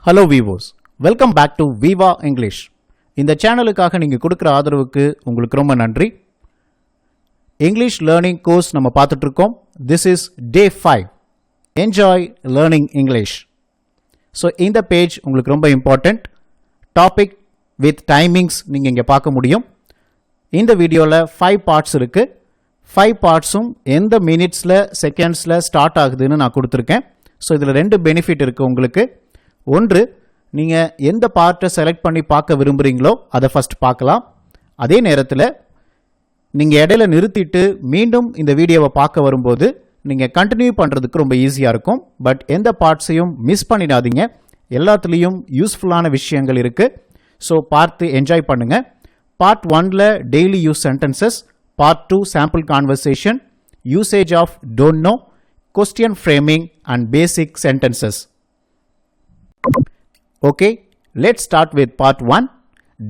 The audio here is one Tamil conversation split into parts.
Hello Vivos, welcome back to Viva English. இந்த சேனலுக்காக நீங்கள் கொடுக்குற ஆதரவுக்கு உங்களுக்கு ரொம்ப நன்றி. இங்கிலீஷ் லேர்னிங் கோர்ஸ் நம்ம பார்த்துட்ருக்கோம். This is day 5. Enjoy learning English. So இந்த பேஜ் உங்களுக்கு ரொம்ப இம்பார்ட்டண்ட். டாபிக் வித் டைமிங்ஸ் நீங்கள் இங்கே பார்க்க முடியும். இந்த வீடியோவில் 5 பார்ட்ஸ் இருக்குது. 5 பார்ட்ஸும் எந்த மினிட்ஸில் செகண்ட்ஸில் ஸ்டார்ட் ஆகுதுன்னு நான் கொடுத்துருக்கேன். ஸோ இதில் 2 பெனிஃபிட் இருக்குது உங்களுக்கு. ஒன்று, நீங்கள் எந்த பார்ட்டை செலக்ட் பண்ணி பார்க்க விரும்புகிறீங்களோ அதை ஃபஸ்ட் பார்க்கலாம். அதே நேரத்தில் நீங்கள் இடையில நிறுத்திட்டு மீண்டும் இந்த வீடியோவை பார்க்க வரும்போது நீங்கள் கண்டினியூ பண்ணுறதுக்கு ரொம்ப ஈஸியாக இருக்கும். பட் எந்த பார்ட்ஸையும் மிஸ் பண்ணிடாதீங்க. எல்லாத்துலேயும் யூஸ்ஃபுல்லான விஷயங்கள் இருக்குது. ஸோ பார்த்து என்ஜாய் பண்ணுங்கள். பார்ட் 1ல் daily use sentences, part 2 sample conversation, usage of don't know, question framing and basic sentences. Okay, let's start with part 1,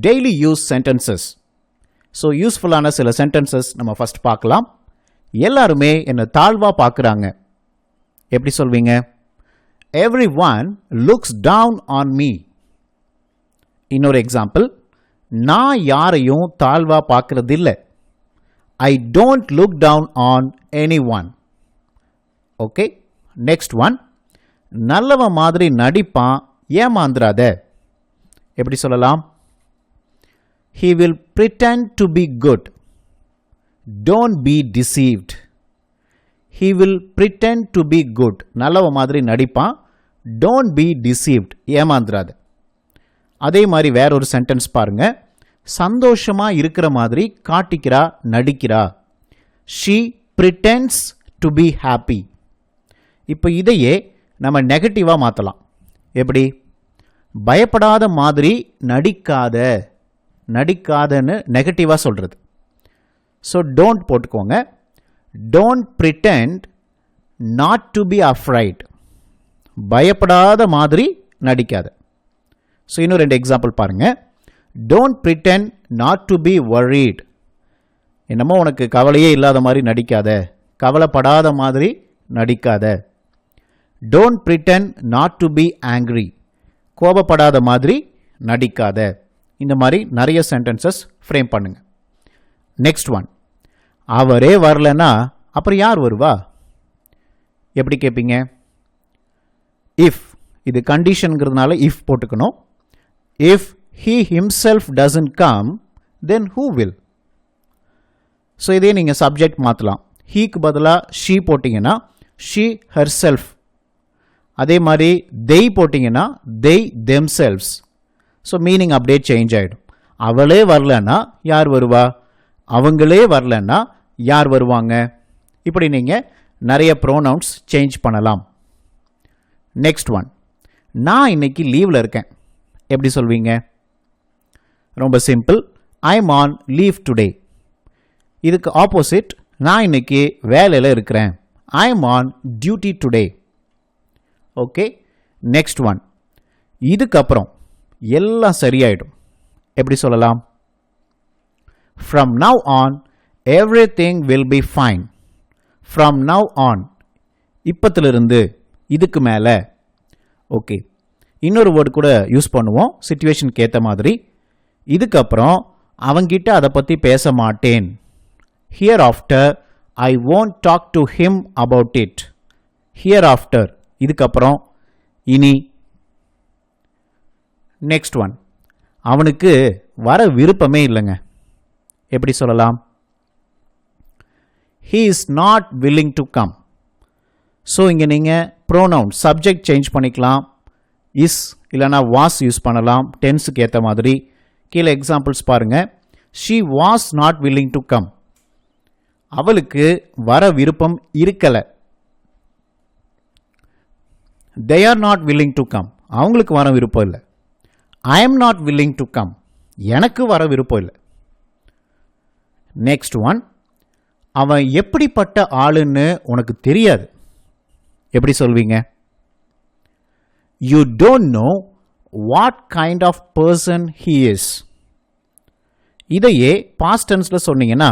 daily use sentences. So useful-ஆன சில sentences நம்ம first பார்க்கலாம். எல்லாருமே என்ன தாழ்வா பார்க்குறாங்க. எப்படி சொல்வீங்க? Everyone looks down on me. இன்னொரு எக்ஸாம்பிள், நான் யாரையும் தாழ்வா பார்க்கறதில்ல. I don't look down on anyone. Okay, next one, நல்லவ மாதிரி நடிப்பான், ஏமாந்துராத. எப்படி சொல்லலாம்? He will pretend to be good. Don't be deceived. He will pretend to be good. நல்லவ மாதிரி நடிப்பான். Don't be deceived. ஏமாந்துராத. அதே மாதிரி வேற ஒரு சென்டென்ஸ் பாருங்க. சந்தோஷமா இருக்கிற மாதிரி காட்டிக்கிறா, நடிக்கிறா. She pretends to be happy. இப்போ இதையே நம்ம நெகட்டிவா மாற்றலாம். எப்படி? பயப்படாத மாதிரி நடிக்காத, நடிக்காதன்னு நெகட்டிவாக சொல்கிறது. ஸோ டோன்ட் போட்டுக்கோங்க. Don't pretend not to be afraid. பயப்படாத மாதிரி நடிக்காத. ஸோ இன்னும் 2 எக்ஸாம்பிள் பாருங்கள். Don't pretend not to be worried. என்னமோ உனக்கு கவலையே இல்லாத மாதிரி நடிக்காத, கவலைப்படாத மாதிரி நடிக்காத. Don't pretend not to be angry. கோபப்படாத மாதிரி நடிக்காத. இந்த மாதிரி நிறைய சென்டென்சஸ் ஃப்ரேம் பண்ணுங்க. நெக்ஸ்ட் ஒன், அவரே வரலன்னா அப்புறம் யார் வருவா? எப்படி கேட்பீங்க? இஃப், இது கண்டிஷனுங்கிறதுனால இஃப் போட்டுக்கணும். If he himself doesn't come, then who will? So இதே நீங்கள் சப்ஜெக்ட் மாற்றலாம். ஹீக்கு பதிலாக ஷீ போட்டிங்கன்னா ஷீ herself. அதே மாதிரி they போட்டிங்கன்னா they themselves. ஸோ மீனிங் அப்படியே சேஞ்ச் ஆகிடும். அவளே வரலன்னா யார் வருவா? அவங்களே வரலன்னா யார் வருவாங்க? இப்படி நீங்கள் நிறைய ப்ரோனவுன்ஸ் சேஞ்ச் பண்ணலாம். நெக்ஸ்ட் ஒன், நான் இன்னைக்கு லீவில் இருக்கேன். எப்படி சொல்வீங்க? ரொம்ப simple. I'm on leave today. இதுக்கு ஆப்போசிட், நான் இன்னைக்கு வேலையில் இருக்கிறேன். I'm on duty today. Okay, next one, இதுக்கப்புறம் எல்லாம் சரியாயிடும். எப்படி சொல்லலாம்? From now on everything will be fine. From now on, இப்பத்திலிருந்து, இதுக்கு மேலே. ஓகே, இன்னொரு வேர்டு கூட யூஸ் பண்ணுவோம் சிச்சுவேஷனுக்கு ஏற்ற மாதிரி. இதுக்கப்புறம் அவங்கிட்ட அதை பற்றி பேச மாட்டேன். Hereafter I won't talk to him about it. Hereafter, இதுக்கப்புறம், இனி. நெக்ஸ்ட் ஒன், அவனுக்கு வர விருப்பமே இல்லைங்க. எப்படி சொல்லலாம்? he is not willing to come. So இங்கே நீங்கள் ப்ரோனவுன் சப்ஜெக்ட் சேஞ்ச் பண்ணிக்கலாம். இஸ் இல்லைனா வாஸ் யூஸ் பண்ணலாம் டென்ஸுக்கு ஏற்ற மாதிரி. கீழே எக்ஸாம்பிள்ஸ் பாருங்கள். she was not willing to come. அவளுக்கு வர விருப்பம் இருக்கலை. they are not willing to come. அவங்களுக்கு வர விருப்பம் இல்லை. I am not willing to come. எனக்கு வர விருப்பம் இல்லை. நெக்ஸ்ட் ஒன், அவன் எப்படிப்பட்ட ஆளுன்னு உனக்கு தெரியாது. எப்படி சொல்வீங்க? You don't know what kind of person he is. இதையே பாஸ்ட் டென்ஸ்ல சொன்னீங்கன்னா,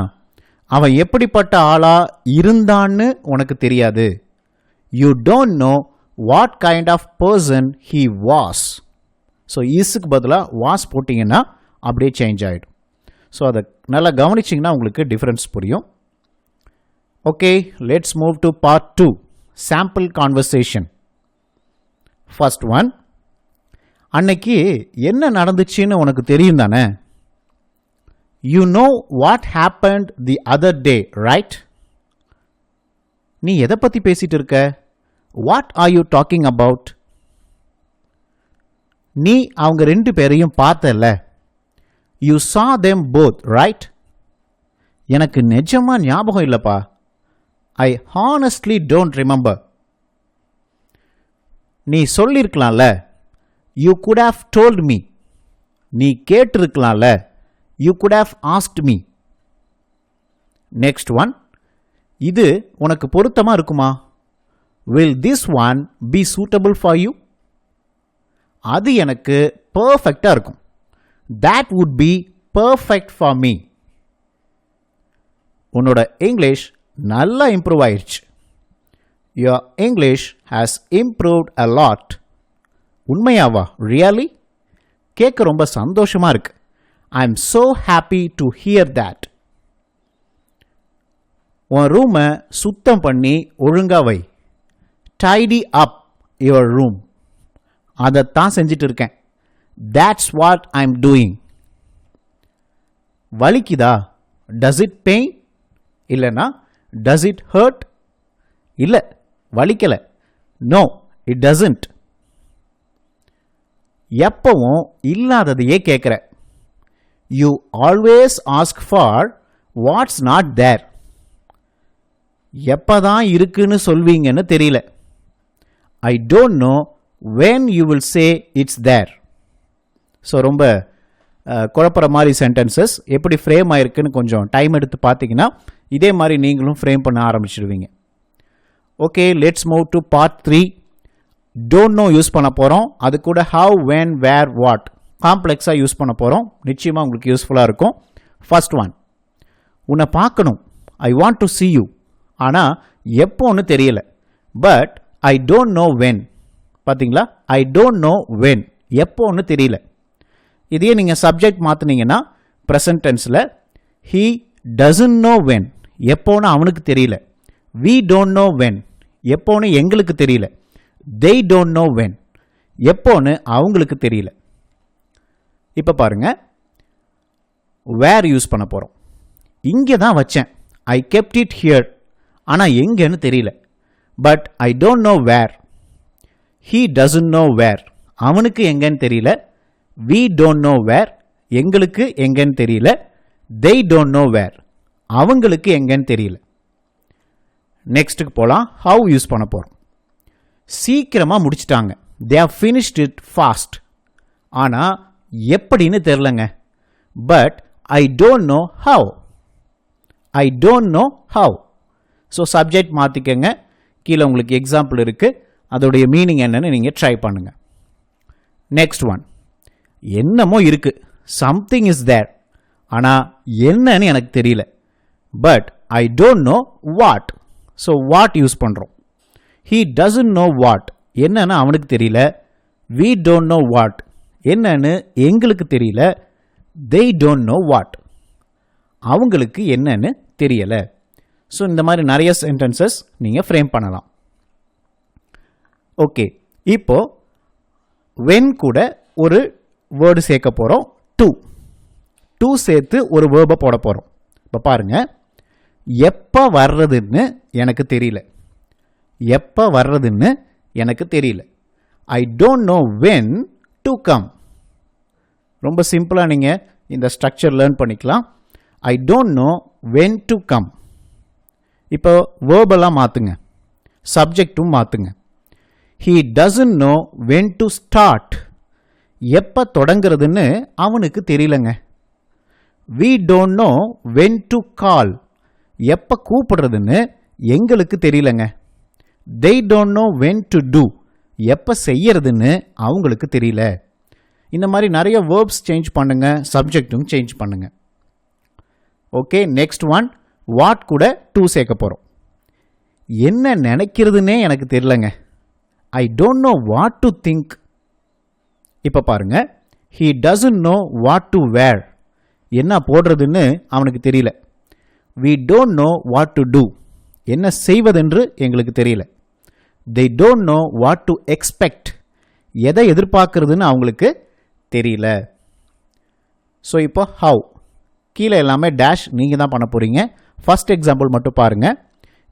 அவன் எப்படிப்பட்ட ஆளா இருந்தான்னு உனக்கு தெரியாது. You don't know what kind of person he was. So இஸ்க்கு பதிலாக வாஸ் போட்டிங்கன்னா அப்படியே சேஞ்ச் ஆகிடும். ஸோ அதை நல்லா கவனிச்சிங்கன்னா உங்களுக்கு டிஃப்ரென்ஸ் புரியும். Okay, let's move to part 2, sample conversation. First one, அன்னைக்கு என்ன நடந்துச்சுன்னு உனக்கு தெரியும் தானே? You know what happened the other day, right? நீ எதை பற்றி பேசிட்டு இருக்க? What are you talking about? நீ அவங்க 2 பேரையும் பார்த்தல. You saw them both, right? எனக்கு நிஜமா ஞாபகம் இல்லப்பா. I honestly don't remember. நீ சொல்லிருக்கலாம்ல. You could have told me. நீ கேட்டிருக்கலாம்ல. You could have asked me. Next one, இது உனக்கு பொருத்தமா இருக்குமா? Will this one be suitable for you? அது எனக்கு perfectா இருக்கும். That would be perfect for me. உன்னோட இங்கிலீஷ் நல்லா இம்ப்ரூவ் ஆயிடுச்சு. Your English has improved a lot. உண்மையாவா? Really? கேட்க ரொம்ப சந்தோஷமா இருக்கு. I am so happy to hear that. உன் ரூமை சுத்தம் பண்ணி ஒழுங்கா வை. Tidy up your room. அதைத்தான் செஞ்சிட்டு இருக்கேன். That's what I'm doing. வலிக்குதா? Does it pain? இல்லைனா does it hurt? இல்லை, வலிக்கலை. No, it doesn't. எப்பவும் இல்லாததையே கேட்குற. You always ask for what's not there. எப்பதான் இருக்குன்னு சொல்வீங்கன்னு தெரியல. I don't know when you will say it's there. So ரொம்ப குழப்பற மாதிரி சென்டென்சஸ் எப்படி ஃப்ரேம் ஆயிருக்குன்னு கொஞ்சம் டைம் எடுத்து பார்த்தீங்கன்னா இதே மாதிரி நீங்களும் ஃப்ரேம் பண்ண ஆரம்பிச்சிடுவீங்க. Okay, let's move to part 3. Don't know use பண்ண போகிறோம். அது கூட ஹவ், வென், வேர், வாட் காம்ப்ளெக்ஸாக யூஸ் பண்ண போகிறோம். நிச்சயமாக உங்களுக்கு யூஸ்ஃபுல்லாக இருக்கும். ஃபர்ஸ்ட் ஒன், உன்னை பார்க்கணும். I want to see you. ஆனால் எப்போன்னு தெரியல. But I don't know when. பார்த்தீங்களா? ஐ டோன்ட் நோ வென், எப்போன்னு தெரியல. இதையே நீங்கள் சப்ஜெக்ட் மாற்றினீங்கன்னா ப்ரெசன்ட் டென்ஸில் ஹீ டசன்ட் நோ வென், எப்போன்னு அவனுக்கு தெரியல. வி டோன்ட் நோ வென், எப்போன்னு எங்களுக்கு தெரியல. they don't know when, எப்போன்னு அவங்களுக்கு தெரியல. இப்போ பாருங்க, where யூஸ் பண்ண போகிறோம். இங்கே தான் வச்சேன். I kept it here. ஆனால் எங்கன்னு தெரியல. But I don't know where. he doesn't know where, அவனுக்கு எங்கன்னு தெரியல. we don't know where, எங்களுக்கு எங்கன்னு தெரியல. they don't know where, அவங்களுக்கு எங்கன்னு தெரியல. நெக்ஸ்ட்டுக்கு போகலாம். how யூஸ் பண்ண போகிறோம். சீக்கிரமாக முடிச்சிட்டாங்க. they have finished it fast. ஆனால் எப்படின்னு தெரிலங்க. But I don't know how. I don't know how. So subject மாற்றிக்கங்க. கீழே உங்களுக்கு எக்ஸாம்பிள் இருக்குது. அதோடைய மீனிங் என்னன்னு நீங்கள் ட்ரை பண்ணுங்கள். நெக்ஸ்ட் ஒன், என்னமோ இருக்குது. Something is there. ஆனால் என்னன்னு எனக்கு தெரியல. But I don't know what. So what use பண்ணுறோம். ஹீ டசன்ட் நோ வாட், என்னன்னு அவனுக்கு தெரியல. வி டோன்ட் நோ வாட், என்னன்னு எங்களுக்கு தெரியல. they don't know what, அவங்களுக்கு என்னன்னு தெரியல. ஸோ இந்த மாதிரி நிறைய சென்டென்சஸ் நீங்கள் ஃப்ரேம் பண்ணலாம். ஓகே, இப்போ when கூட ஒரு வேர்டு சேர்க்க போகிறோம். டு சேர்த்து ஒரு வேர்பை போட போகிறோம். இப்போ பாருங்க, எப்போ வர்றதுன்னு எனக்கு தெரியல. எப்போ வர்றதுன்னு எனக்கு தெரியல. I don't know when to come. ரொம்ப சிம்பிளாக நீங்கள் இந்த ஸ்ட்ரக்சர் லேர்ன் பண்ணிக்கலாம். I don't know when to come. இப்போ வேர்பெல்லாம் மாற்றுங்க, சப்ஜெக்டும் மாற்றுங்க. He doesn't know when to start. எப்போ தொடங்கிறதுன்னு அவனுக்கு தெரியலங்க. We don't know when to call. எப்போ கூப்பிடுறதுன்னு எங்களுக்கு தெரியலங்க. they don't know when to do. எப்போ செய்யறதுன்னு அவங்களுக்கு தெரியல. இந்த மாதிரி நிறைய வேர்ப்ஸ் சேஞ்ச் பண்ணுங்க, சப்ஜெக்டும் சேஞ்ச் பண்ணுங்க. ஓகே, நெக்ஸ்ட் ஒன், வாட் கூட டு சேர்க்க போகிறோம். என்ன நினைக்கிறதுனே எனக்கு தெரியலங்க. ஐ don't know what to think. இப்போ பாருங்க, he doesn't know what to wear. என்ன போடுறதுன்னு அவனுக்கு தெரியல. we don't know what to do. என்ன செய்வதென்று எங்களுக்கு தெரியல. they don't know what to expect. எதை எதிர்பார்க்கிறதுன்னு அவங்களுக்கு தெரியல. ஸோ இப்போ how கீழே எல்லாமே டேஷ் நீங்கள் தான் பண்ண போகிறீங்க. ஃபர்ஸ்ட் எக்ஸாம்பிள் மட்டும் பாருங்கள்.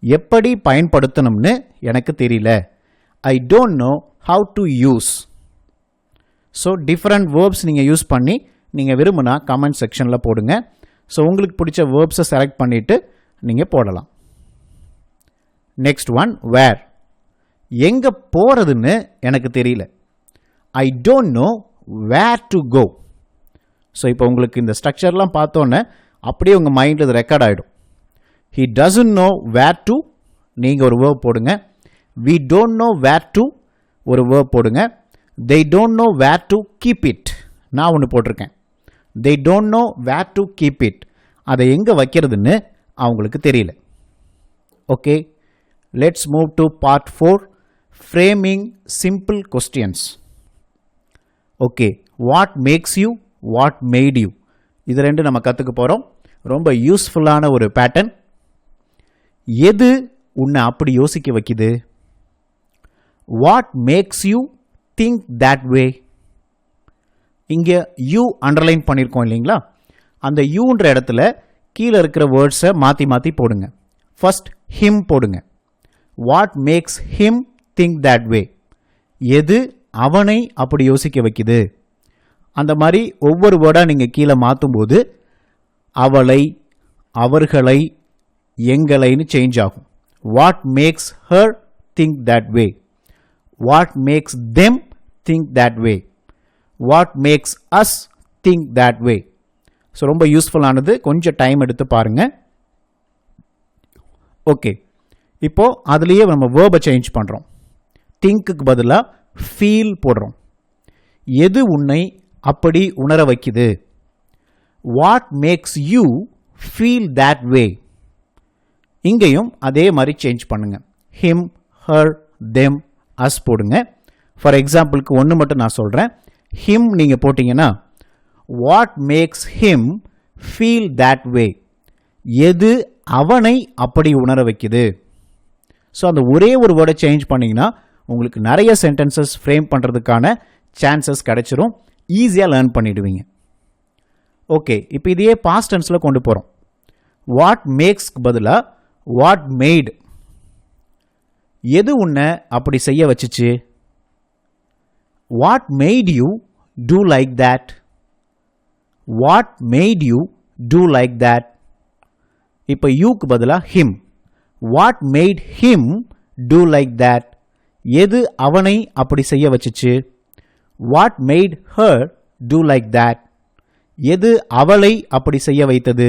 எப்படி பயன்படுத்தணும்னு எனக்கு தெரியல. I don't know how to use. So different verbs நீங்கள் யூஸ் பண்ணி நீங்கள் விரும்புனா கமெண்ட் செக்ஷனில் போடுங்க. ஸோ உங்களுக்கு பிடிச்ச வேர்ப்ஸை செலக்ட் பண்ணிவிட்டு நீங்கள் போடலாம். Next one where. எங்கே போகிறதுன்னு எனக்கு தெரியல. I don't know where to go. So இப்போ உங்களுக்கு இந்த ஸ்ட்ரக்சர்லாம் பார்த்தோன்னே அப்படியே உங்கள் மைண்டில் இது ரெக்கார்ட் ஆகிடும். he doesn't know where to நீங்கள் ஒரு verb போடுங்க. we don't know where to ஒரு verb போடுங்க. they don't know where to keep it நான் ஒன்று போட்டிருக்கேன். they don't know where to keep it அதை எங்கே வைக்கிறதுன்னு அவங்களுக்கு தெரியல. Okay, let's move to part 4 framing simple questions. Okay, what makes you, what made you இது ரெண்டு நம்ம கற்றுக்க போகிறோம். ரொம்ப யூஸ்ஃபுல்லான ஒரு பேட்டர்ன். எது உன்னை அப்படி யோசிக்க வைக்குது? What makes you think that way. இங்கே யூ அண்டர்லைன் பண்ணியிருக்கோம் இல்லைங்களா? அந்த யூன்ற இடத்துல கீழே இருக்கிற வேர்ட்ஸை மாற்றி மாற்றி போடுங்க. ஃபர்ஸ்ட் ஹிம் போடுங்க. What makes him think that way. எது அவனை அப்படி யோசிக்க வைக்குது? அந்த மாதிரி ஒவ்வொரு வேர்டாக நீங்கள் கீழே மாற்றும்போது அவளை, அவர்களை, எங்களைன்னு சேஞ்ச் ஆகும். What makes her think that way. What makes them think that way. What makes us think that way. So ரொம்ப யூஸ்ஃபுல்லானது. கொஞ்சம் டைம் எடுத்து பாருங்க. ஓகே, இப்போ அதுலேயே நம்ம வேர்பை சேஞ்ச் பண்ணுறோம். திங்க்குக்கு பதிலாக ஃபீல் போடுறோம். எது உன்னை அப்படி உணர வைக்குது? What makes you feel that way. இங்கேயும் அதே மாதிரி சேஞ்ச் பண்ணுங்க. ஹிம், ஹர், தெம், அஸ் போடுங்க. ஃபார் எக்ஸாம்பிளுக்கு ஒன்று மட்டும் நான் சொல்கிறேன். ஹிம் நீங்கள் போட்டிங்கன்னா what makes him feel that way. எது அவனை அப்படி உணர வைக்குது. ஸோ அந்த ஒரே ஒரு வேர்டை சேஞ்ச் பண்ணிங்கன்னா உங்களுக்கு நிறைய சென்டென்சஸ் ஃப்ரேம் பண்ணுறதுக்கான சான்சஸ் கிடைச்சிரும். ஈஸியாக லேர்ன் பண்ணிடுவீங்க. ஓகே, இப்போ இதையே பாஸ்ட் டென்ஸில் கொண்டு போகிறோம். வாட் மேக்ஸ்க்கு பதிலாக வாட் மேட். எது உன்னை அப்படி செய்ய வச்சுச்சு? What made you do like that. What made you do like that. இப்போ யூக்கு பதிலாக him. What made him do like that. எது அவனை அப்படி செய்ய வச்சுச்சு? What made her do like that. எது அவளை அப்படி செய்ய வைத்தது?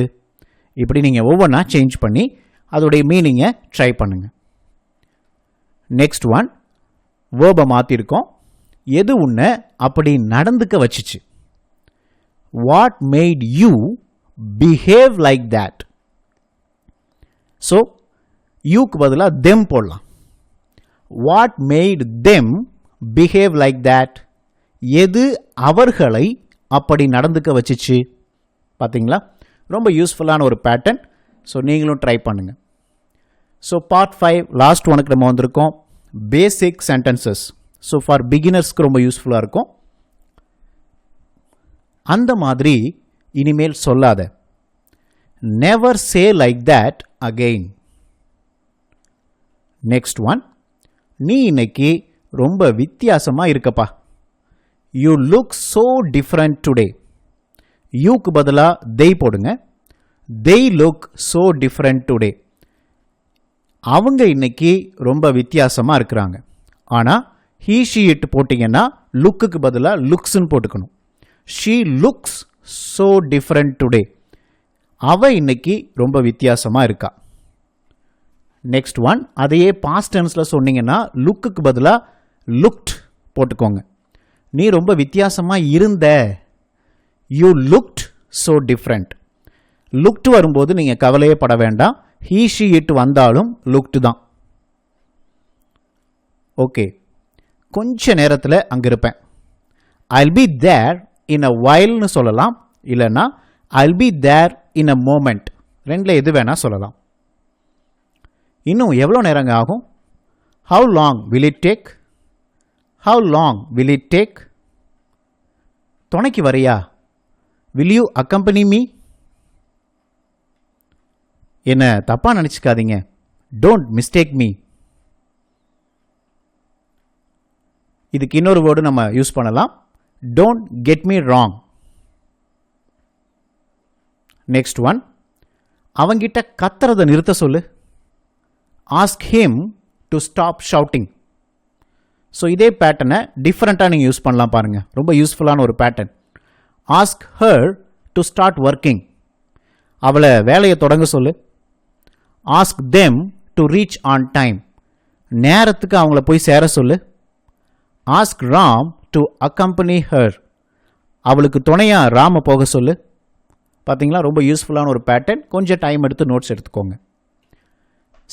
இப்படி நீங்கள் ஒவ்வொன்றா சேஞ்ச் பண்ணி அதோடைய மீனிங்கை ட்ரை பண்ணுங்க. நெக்ஸ்ட் ஒன், வேர்பை மாற்றிருக்கோம். எது உன்னை அப்படி நடந்துக்க வச்சுச்சு? What made you behave like that. So யூக்கு பதிலாக தெம் போடலாம். What made them behave like that. எது அவர்களை அப்படி நடந்துக்க வச்சுச்சு? பார்த்தீங்களா? ரொம்ப யூஸ்ஃபுல்லான ஒரு பேட்டர்ன். ஸோ நீங்களும் ட்ரை பண்ணுங்கள். ஸோ பார்ட் 5 லாஸ்ட் ஒனுக்கு நம்ம வந்திருக்கோம். Basic sentences. ஸோ ஃபார் பிகினர்ஸ்க்கு ரொம்ப யூஸ்ஃபுல்லாக இருக்கும். அந்த மாதிரி இனிமேல் சொல்லாத. Never say like that again. Next one, நீ இன்னைக்கு ரொம்ப வித்தியாசமாக இருக்கப்பா. You look so different today. யூக்கு பதிலாக they போடுங்க. they look so different today. அவங்க இன்னைக்கு ரொம்ப வித்தியாசமாக இருக்கிறாங்க. ஆனால் he she it போட்டிங்கன்னா லுக்குக்கு பதிலாக லுக்ஸ்ன்னு போட்டுக்கணும். she looks so different today. அவ இன்னைக்கு ரொம்ப வித்தியாசமாக இருக்கா. நெக்ஸ்ட் ஒன், அதையே பாஸ்ட் டென்ஸில் சொன்னீங்கன்னா லுக்குக்கு பதிலாக லுக்ட் போட்டுக்கோங்க. நீ ரொம்ப வித்தியாசமாக இருந்த. You looked so different. Looked வரும்போது நீங்கள் கவலையே பட வேண்டாம். he she it வந்தாலும் லுக்ட் தான். ஓகே, கொஞ்ச நேரத்தில் அங்கே இருப்பேன். I'll be there in a whileனு சொல்லலாம், இல்லைன்னா I'll be there in a moment. ரெண்டில் எது வேணால் சொல்லலாம். இன்னும் எவ்வளோ நேரங்க ஆகும்? How long will it take? How long will it take? துணைக்கு வரையா? Will you accompany me? என்ன தப்பாக நினச்சிக்காதீங்க. Don't mistake me. இதுக்கு இன்னொரு வேர்டு நம்ம யூஸ் பண்ணலாம். Don't get me wrong. Next one, அவங்கிட்ட கத்துறதை நிறுத்த சொல்லு. Ask him to stop shouting. So இதே பேட்டர்னை டிஃப்ரெண்ட்டாக நீங்கள் யூஸ் பண்ணலாம் பாருங்கள். ரொம்ப யூஸ்ஃபுல்லான ஒரு pattern. Ask her to start working. அவளை வேலையை தொடங்க சொல்லு. Ask them to reach on time. நேரத்துக்கு அவங்கள போய் சேர சொல்லு. Ask Ram to accompany her. அவளுக்கு துணையாக ராம போக சொல்லு. பார்த்தீங்களா, ரொம்ப யூஸ்ஃபுல்லான ஒரு பேட்டர்ன். கொஞ்சம் டைம் எடுத்து நோட்ஸ் எடுத்துக்கோங்க.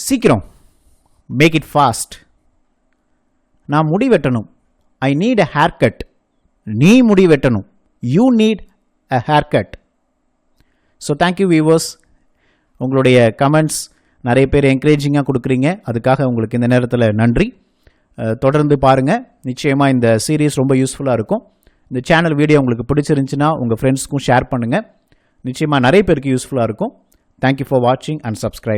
சீக்கிரம், மேக் இட் ஃபாஸ்ட். நான் முடி வெட்டணும். I need a hair cut. நீ முடி வெட்டணும். You need a hair cut. So thank you viewers. உங்களுடைய கமெண்ட்ஸ் நிறைய பேர் என்கரேஜிங்காக கொடுக்குறீங்க. அதுக்காக உங்களுக்கு இந்த நேரத்தில் நன்றி. தொடர்ந்து பாருங்கள். நிச்சயமாக இந்த சீரீஸ் ரொம்ப யூஸ்ஃபுல்லாக இருக்கும். இந்த சேனல் வீடியோ உங்களுக்கு பிடிச்சிருந்துச்சுன்னா உங்கள் ஃப்ரெண்ட்ஸ்க்கும் ஷேர் பண்ணுங்கள். நிச்சயமாக நிறைய பேருக்கு யூஸ்ஃபுல்லாக இருக்கும். தேங்க்யூ ஃபார் வாட்சிங் அண்ட் சப்ஸ்கிரைப்.